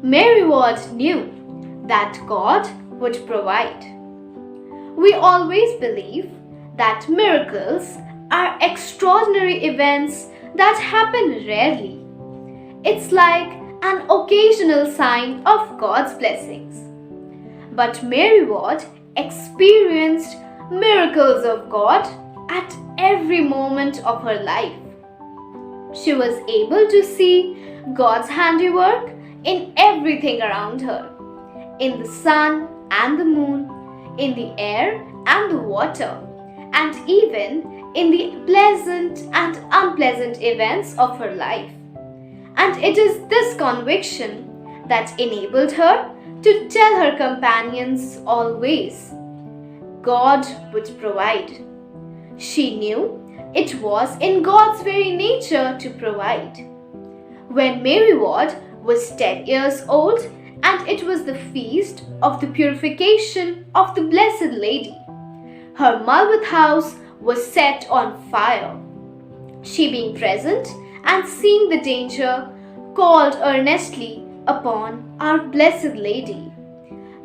Mary Ward knew that God would provide. We always believe that miracles are extraordinary events that happen rarely. It's like an occasional sign of God's blessings. But Mary Ward experienced miracles of God at every moment of her life. She was able to see God's handiwork in everything around her, in the sun and the moon, in the air and the water, and even in the pleasant and unpleasant events of her life. And it is this conviction that enabled her to tell her companions always, God would provide. She knew it was in God's very nature to provide. When Mary Ward was 10 years old and it was the feast of the purification of the Blessed Lady, her Mulwith house was set on fire. She, being present and seeing the danger, called earnestly upon our Blessed Lady,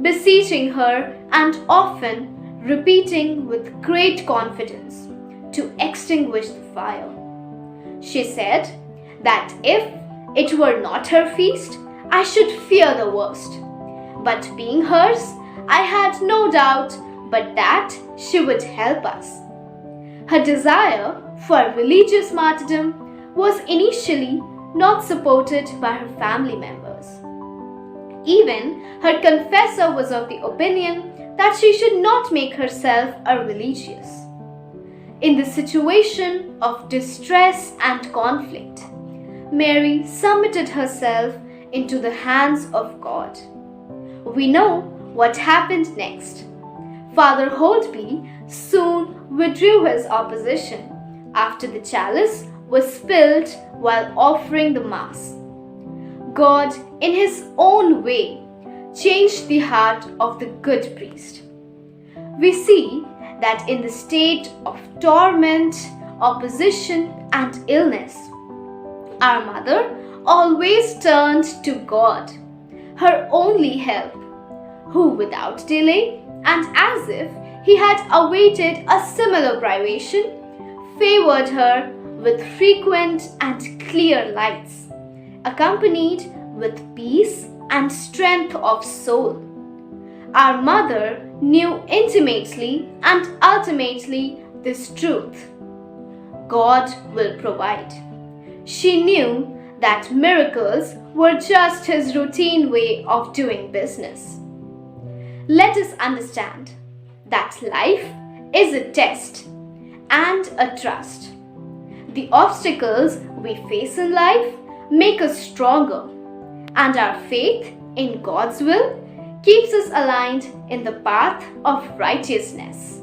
beseeching her and often repeating with great confidence to extinguish the fire. She said that if it were not her feast, I should fear the worst. But being hers, I had no doubt but that she would help us. Her desire for religious martyrdom was initially not supported by her family members. Even her confessor was of the opinion that she should not make herself a religious. In the situation of distress and conflict, Mary submitted herself into the hands of God. We know what happened next. Father Holtby soon withdrew his opposition after the chalice was spilled while offering the Mass. God, in His own way, changed the heart of the good priest. We see that in the state of torment, opposition, and illness, our mother always turned to God, her only help, who without delay and as if He had awaited a similar privation, favored her with frequent and clear lights, accompanied with peace and strength of soul. Our mother knew intimately and ultimately this truth: God will provide. She knew that miracles were just His routine way of doing business. Let us understand that life is a test and a trust. The obstacles we face in life make us stronger, and our faith in God's will keeps us aligned in the path of righteousness.